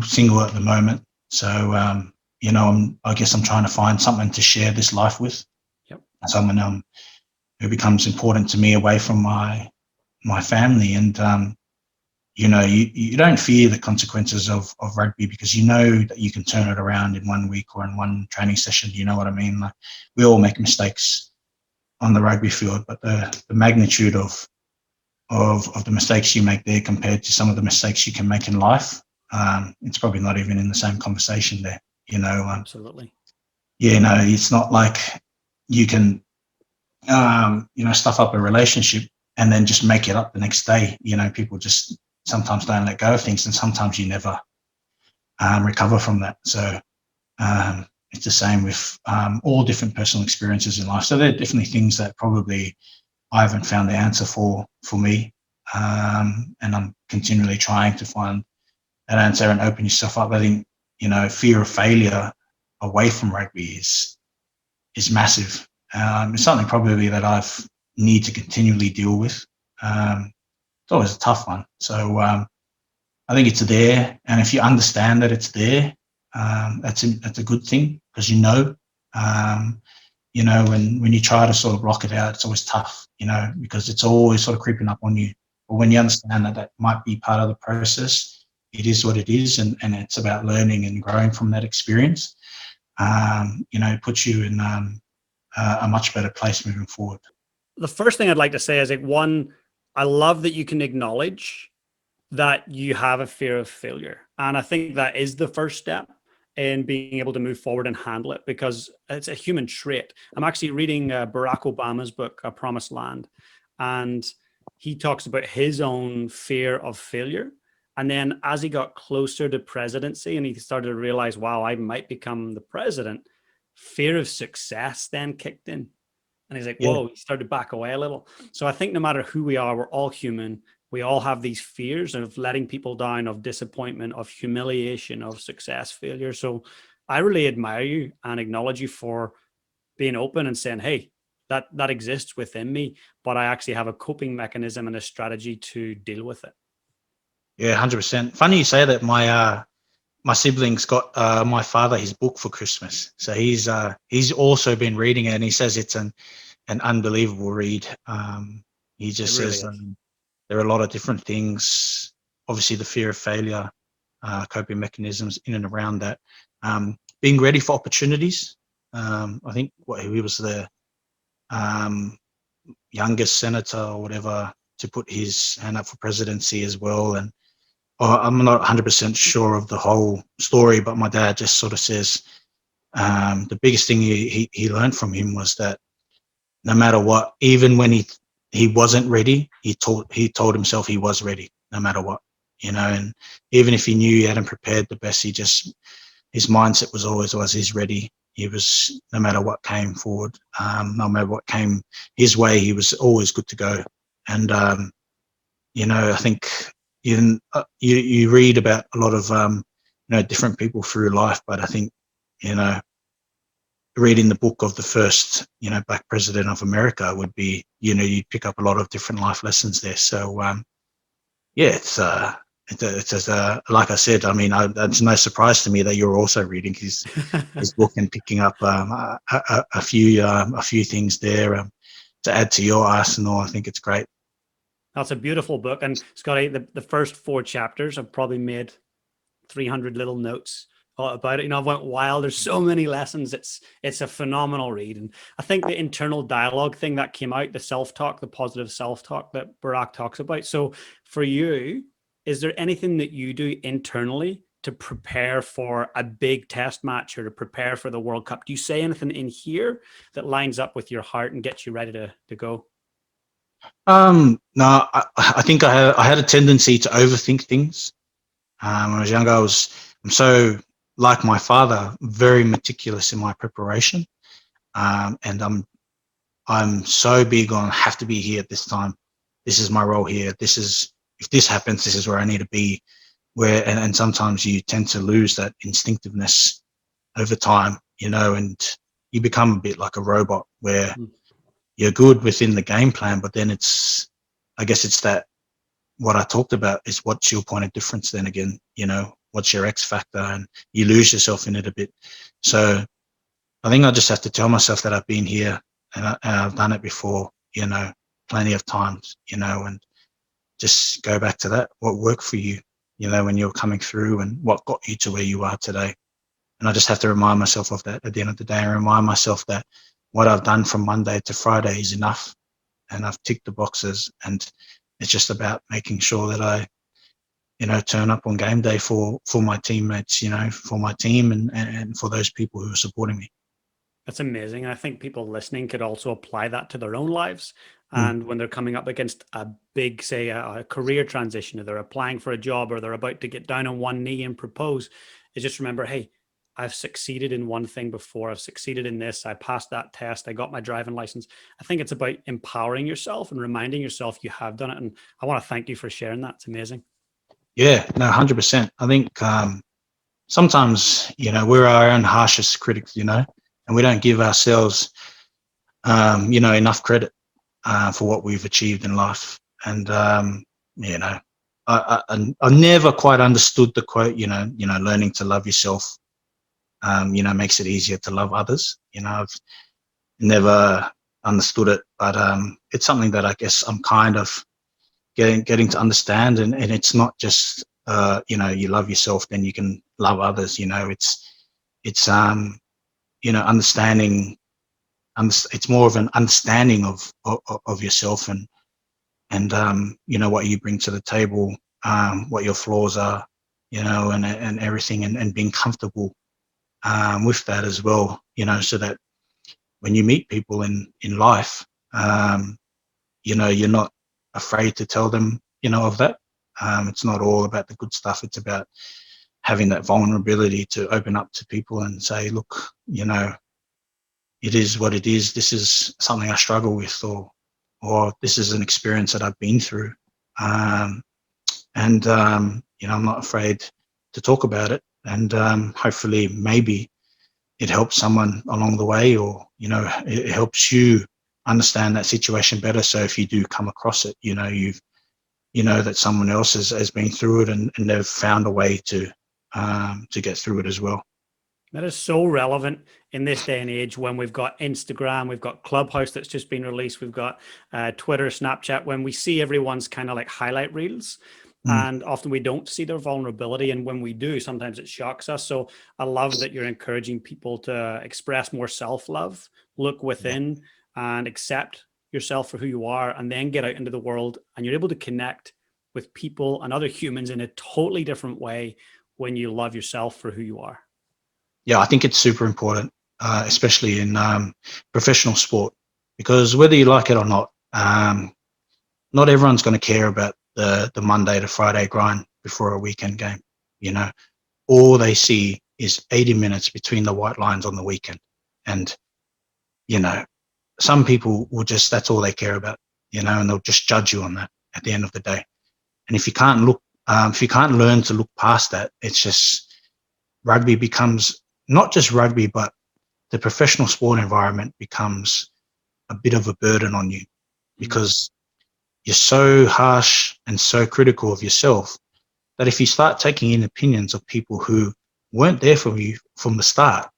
single at the moment, so I guess I'm trying to find something to share this life with. Yep. Someone who becomes important to me away from my family, and you don't fear the consequences of rugby, because you know that you can turn it around in 1 week or in one training session. You know what I mean? Like, we all make mistakes on the rugby field, but the magnitude of the mistakes you make there compared to some of the mistakes you can make in life, it's probably not even in the same conversation there. Absolutely. Yeah, it's not like you can stuff up a relationship and then just make it up the next day. People just sometimes don't let go of things, and sometimes you never recover from that. So it's the same with all different personal experiences in life. So there are definitely things that probably I haven't found the answer for me, and I'm continually trying to find that answer and open yourself up. I think fear of failure away from rugby is massive. It's something probably that I've need to continually deal with. It's always a tough one. So I think it's there, and if you understand that it's there, that's a good thing, because when you try to sort of block it out, it's always tough, because it's always sort of creeping up on you. But when you understand that might be part of the process, it is what it is, and it's about learning and growing from that experience. It puts you in a much better place moving forward. The first thing I'd like to say is, one, I love that you can acknowledge that you have a fear of failure. And I think that is the first step in being able to move forward and handle it, because it's a human trait. I'm actually reading Barack Obama's book, A Promised Land, and he talks about his own fear of failure. And then as he got closer to presidency and he started to realize, wow, I might become the president, fear of success then kicked in. And he's like, whoa, he started to back away a little. So I think no matter who we are, we're all human. We all have these fears of letting people down, of disappointment, of humiliation, of success, failure. So I really admire you and acknowledge you for being open and saying, hey, that exists within me, but I actually have a coping mechanism and a strategy to deal with it. Yeah, 100%. Funny you say that. My siblings got my father his book for Christmas, so he's also been reading it, and he says it's an unbelievable read. He just really says there are a lot of different things. Obviously, the fear of failure, coping mechanisms in and around that, being ready for opportunities. I think he was the youngest senator or whatever to put his hand up for presidency as well, and I'm not 100% sure of the whole story, but my dad just sort of says the biggest thing he learned from him was that no matter what, even when he wasn't ready, he told himself he was ready no matter what, and even if he knew he hadn't prepared the best, his mindset was always he's ready. He was, no matter what came forward, no matter what came his way, he was always good to go. And I think you read about a lot of different people through life, but I think reading the book of the first black president of America would be you'd pick up a lot of different life lessons there. So yeah, it's like I said, I mean, it's no surprise to me that you're also reading his book and picking up a few things there to add to your arsenal. I think it's great. That's a beautiful book. And Scotty, the first 4 chapters, I've probably made 300 little notes about it. I've went wild. There's so many lessons. It's a phenomenal read. And I think the internal dialogue thing that came out, the self-talk, the positive self-talk that Barack talks about. So for you, is there anything that you do internally to prepare for a big test match or to prepare for the World Cup? Do you say anything in here that lines up with your heart and gets you ready to go? No, I think I had a tendency to overthink things. When I was younger, I'm so, like my father, very meticulous in my preparation, and I'm so big on have to be here at this time. This is my role here. If this happens, this is where I need to be. And sometimes you tend to lose that instinctiveness over time, and you become a bit like a robot where Mm. you're good within the game plan, but then I guess it's that what I talked about is what's your point of difference then again, what's your X factor, and you lose yourself in it a bit. So I think I just have to tell myself that I've been here and I've done it before, plenty of times, and just go back to that. What worked for you, when you're coming through, and what got you to where you are today. And I just have to remind myself of that at the end of the day, and remind myself that what I've done from Monday to Friday is enough, and I've ticked the boxes, and it's just about making sure that I, turn up on game day for my teammates, for my team, and for those people who are supporting me. That's amazing. And I think people listening could also apply that to their own lives. Mm. And when they're coming up against a big, say, a career transition, or they're applying for a job, or they're about to get down on one knee and propose, is just remember, hey, I've succeeded in one thing before. I've succeeded in this. I passed that test. I got my driving license. I think it's about empowering yourself and reminding yourself you have done it. And I want to thank you for sharing that. It's amazing. Yeah, no, 100%. I think sometimes, we're our own harshest critics, and we don't give ourselves, enough credit for what we've achieved in life. And, I never quite understood the quote, learning to love yourself, makes it easier to love others. I've never understood it, but it's something that I guess I'm kind of getting to understand. And it's not just, you love yourself, then you can love others. It's understanding. It's more of an understanding of yourself, and what you bring to the table, what your flaws are, and everything, and being comfortable with that as well, so that when you meet people in life, you're not afraid to tell them, of that. It's not all about the good stuff. It's about having that vulnerability to open up to people and say, look, it is what it is. This is something I struggle with, or this is an experience that I've been through. And I'm not afraid to talk about it. And hopefully maybe it helps someone along the way, or, it helps you understand that situation better. So if you do come across it, that someone else has been through it, and they've found a way to get through it as well. That is so relevant in this day and age when we've got Instagram, we've got Clubhouse that's just been released, we've got Twitter, Snapchat, when we see everyone's kind of like highlight reels. Mm. And often we don't see their vulnerability. And when we do, sometimes it shocks us. So I love that you're encouraging people to express more self-love, look within, and accept yourself for who you are, and then get out into the world. And you're able to connect with people and other humans in a totally different way when you love yourself for who you are. Yeah, I think it's super important, especially in professional sport, because whether you like it or not everyone's going to care about the Monday to Friday grind before a weekend game. All they see is 80 minutes between the white lines on the weekend. And, some people will just, that's all they care about, and they'll just judge you on that at the end of the day. And if you can't learn to look past that, it's just, rugby becomes not just rugby, but the professional sport environment becomes a bit of a burden on you, because you're so harsh and so critical of yourself that if you start taking in opinions of people who weren't there for you from the start,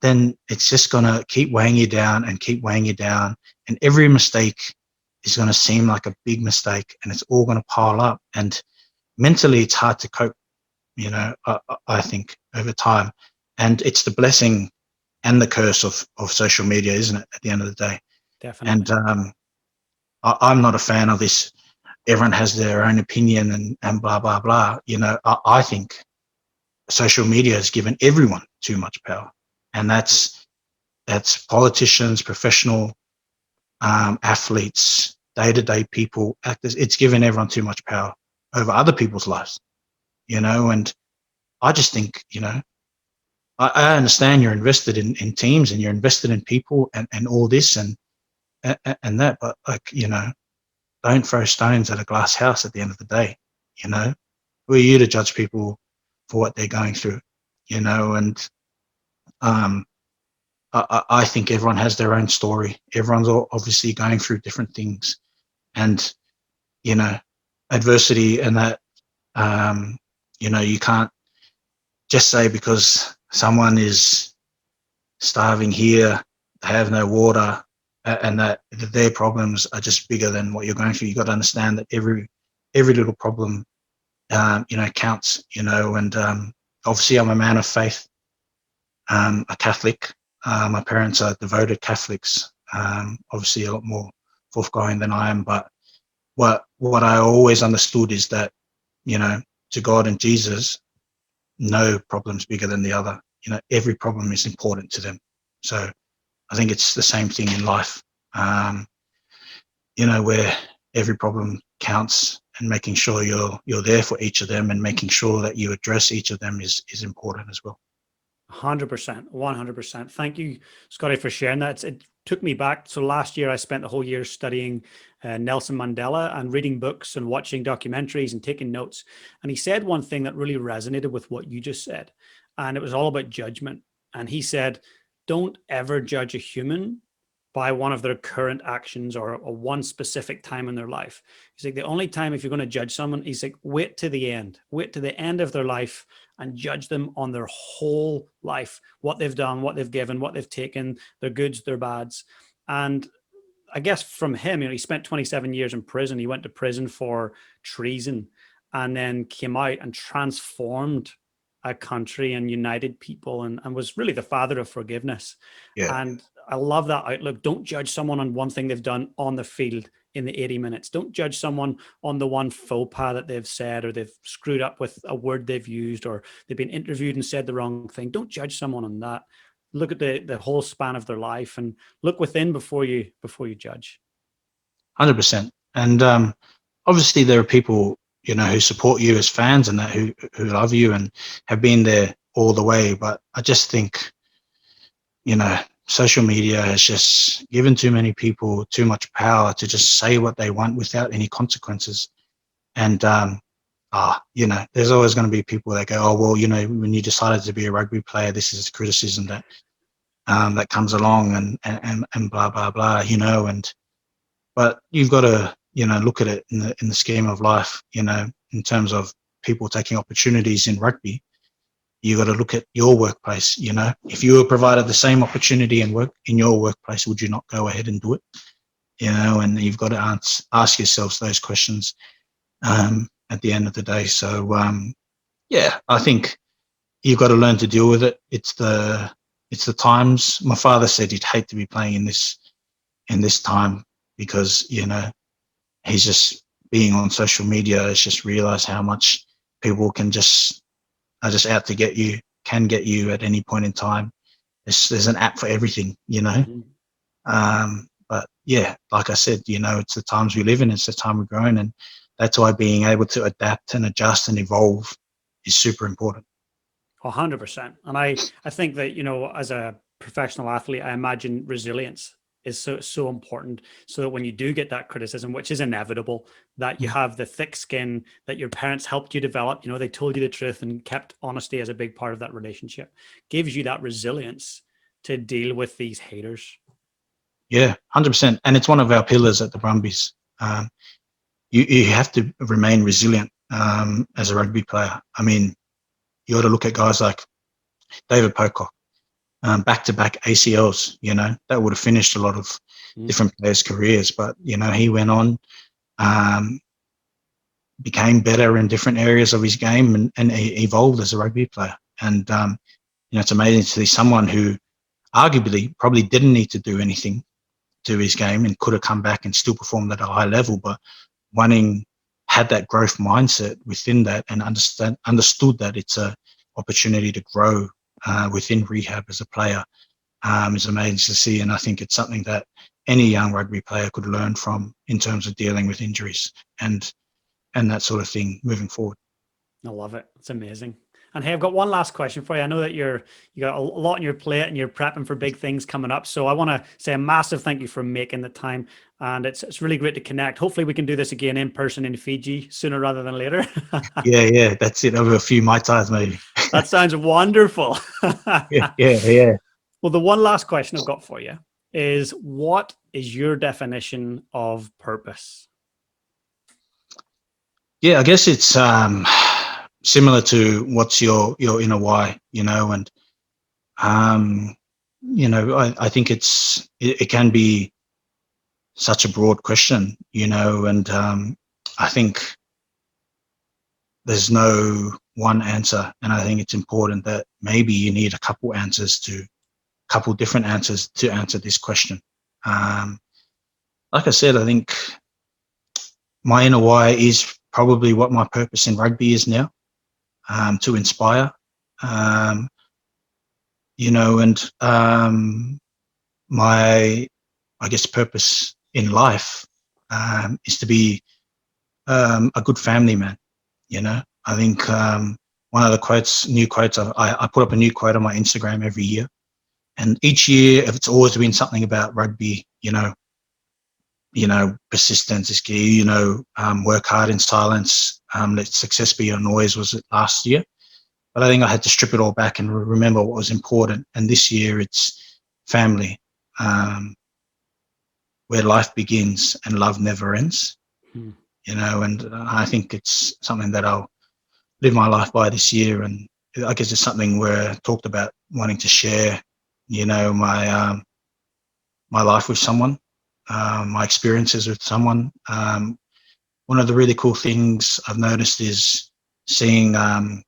then it's just going to keep weighing you down and keep weighing you down. And every mistake is going to seem like a big mistake, and it's all going to pile up. And mentally, it's hard to cope, I think, over time. And it's the blessing and the curse of social media, isn't it, at the end of the day? Definitely. And I'm not a fan of this. Everyone has their own opinion and blah, blah, blah. I think social media has given everyone too much power. And that's politicians, professional athletes, day-to-day people, actors. It's given everyone too much power over other people's lives, and I just think, I understand you're invested in teams, and you're invested in people, and all this and that, but don't throw stones at a glass house at the end of the day. Who are you to judge people for what they're going through? And I think everyone has their own story. Everyone's obviously going through different things, and adversity and that. You can't just say because someone is starving here, they have no water, and that their problems are just bigger than what you're going through. You got to understand that every little problem, counts. And obviously I'm a man of faith, a Catholic. My parents are devoted Catholics. Obviously a lot more forthgoing than I am, but what I always understood is that, to God and Jesus, no problem's bigger than the other. Every problem is important to them. So I think it's the same thing in life, where every problem counts, and making sure you're there for each of them and making sure that you address each of them is important as well. 100%, 100%. Thank you, Scotty, for sharing that. It took me back. So last year, I spent the whole year studying Nelson Mandela and reading books and watching documentaries and taking notes. And he said one thing that really resonated with what you just said. And it was all about judgment. And he said, don't ever judge a human by one of their current actions or one specific time in their life. He's like, the only time if you're going to judge someone, he's like, wait to the end of their life and judge them on their whole life, what they've done, what they've given, what they've taken, their goods, their bads. And I guess from him, he spent 27 years in prison. He went to prison for treason and then came out and transformed a country and united people and was really the father of forgiveness. Yeah. And I love that outlook. Don't judge someone on one thing they've done on the field in the 80 minutes. Don't judge someone on the one faux pas that they've said, or they've screwed up with a word they've used, or they've been interviewed and said the wrong thing. Don't judge someone on that. Look at the whole span of their life and look within before you judge. 100%. And obviously there are people, who support you as fans and that who love you and have been there all the way. But I just think, social media has just given too many people too much power to just say what they want without any consequences. And, there's always going to be people that go, oh, well, when you decided to be a rugby player, this is the criticism that comes along and blah, blah, blah, but you've got to, look at it in the scheme of life, in terms of people taking opportunities in rugby. You got to look at your workplace. If you were provided the same opportunity and work in your workplace, would you not go ahead and do it? And you've got to ask yourselves those questions at the end of the day. So I think you've got to learn to deal with it. It's the times. My father said he'd hate to be playing in this time because he's just being on social media has just realized how much people are just out to get you, can get you at any point in time. There's an app for everything, Mm-hmm. But yeah, like I said, it's the times we live in, it's the time we're growing, and that's why being able to adapt and adjust and evolve is super important. 100%. And I think that, as a professional athlete, I imagine resilience is so important, so that when you do get that criticism, which is inevitable, that you have the thick skin that your parents helped you develop. They told you the truth and kept honesty as a big part of that relationship. Gives you that resilience to deal with these haters. Yeah, 100%. And it's one of our pillars at the Brumbies. You have to remain resilient as a rugby player. I mean, you got to look at guys like David Pocock, back-to-back ACLs, that would have finished a lot of different players' careers. But, he went on, became better in different areas of his game and evolved as a rugby player. And, it's amazing to see someone who arguably probably didn't need to do anything to his game and could have come back and still performed at a high level, but had that growth mindset within that and understood that it's a opportunity to grow within rehab as a player is amazing to see. And I think it's something that any young rugby player could learn from in terms of dealing with injuries and that sort of thing moving forward. I love it. It's amazing. And hey, I've got one last question for you. I know that you got a lot on your plate and you're prepping for big things coming up. So I want to say a massive thank you for making the time. And it's really great to connect. Hopefully we can do this again in person in Fiji sooner rather than later. Yeah, that's it. Over a few Mai Tais, maybe. That sounds wonderful. Yeah. Well, the one last question I've got for you is, what is your definition of purpose? Yeah, I guess it's similar to what's your inner why, and I think it can be such a broad question, and I think there's no one answer, and I think it's important that maybe you need a couple different answers to answer this question. Like I said, I think my inner why is probably what my purpose in rugby is now, to inspire, and my, I guess, purpose in life is to be a good family man. I think one of the new quotes, I put up a new quote on my Instagram every year, and each year it's always been something about rugby. Persistence is key. Work hard in silence. Let success be your noise. Was it last year? But I think I had to strip it all back and remember what was important. And this year it's family, where life begins and love never ends. And I think it's something that I'll live my life by this year. And I guess it's something where I talked about wanting to share, my life with someone, my experiences with someone. One of the really cool things I've noticed is seeing a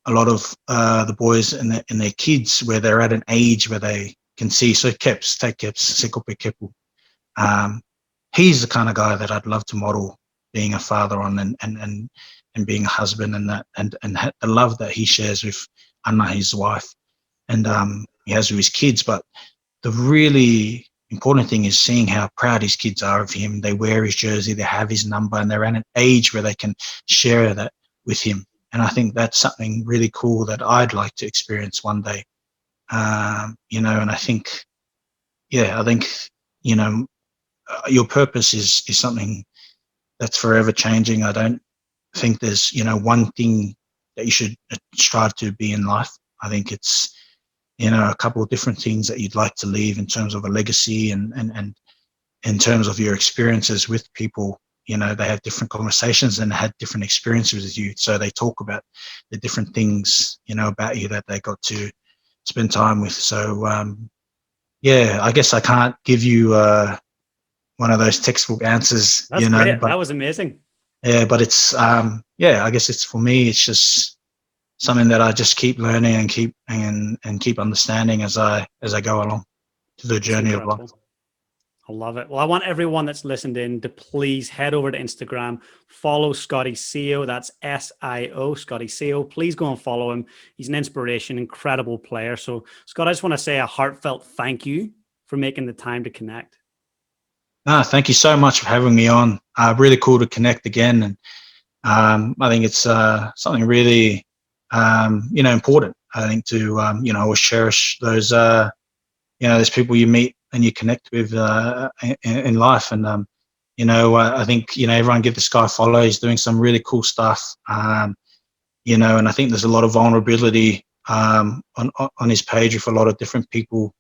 lot of the boys and their kids, where they're at an age where they can see. So Keps, Sekope Kepu. He's the kind of guy that I'd love to model being a father on, and being a husband, and the love that he shares with Anna, his wife, and he has with his kids. But the really important thing is seeing how proud his kids are of him. They wear his jersey, they have his number, and they're at an age where they can share that with him. And I think that's something really cool that I'd like to experience one day. And I think, your purpose is something that's forever changing. I don't think there's, one thing that you should strive to be in life. I think it's, a couple of different things that you'd like to leave in terms of a legacy, and in terms of your experiences with people. They have different conversations and had different experiences with you. So they talk about the different things, about you that they got to spend time with. So, I guess I can't give you one of those textbook answers. That's great. But that was amazing. Yeah, but it's, I guess it's, for me, it's just something that I just keep learning and keep understanding as I go along to the journey of life. I love it. Well, I want everyone that's listened in to please head over to Instagram, follow Scotty Sio. That's SIO, Scotty Sio. Please go and follow him. He's an inspiration, incredible player. So, Scott, I just want to say a heartfelt thank you for making the time to connect. Thank you so much for having me on. Really cool to connect again. And I think it's something really, important. I think to, always cherish those, those people you meet and you connect with in life. And, I think, everyone give this guy a follow. He's doing some really cool stuff, and I think there's a lot of vulnerability on his page with a lot of different people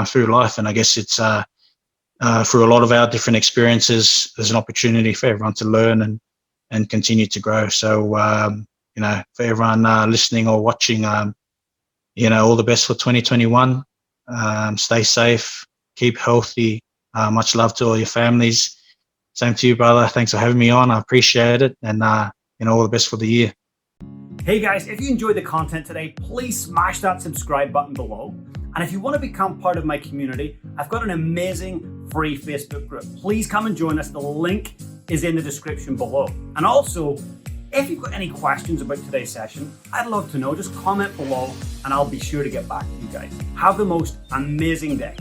through life. And I guess it's through a lot of our different experiences, there's an opportunity for everyone to learn and continue to grow. So, for everyone listening or watching, all the best for 2021. Stay safe, keep healthy. Much love to all your families. Same to you, brother. Thanks for having me on. I appreciate it. And, all the best for the year. Hey guys, if you enjoyed the content today, please smash that subscribe button below. And if you want to become part of my community, I've got an amazing free Facebook group. Please come and join us. The link is in the description below. And also, if you've got any questions about today's session, I'd love to know. Just comment below and I'll be sure to get back to you guys. Have the most amazing day.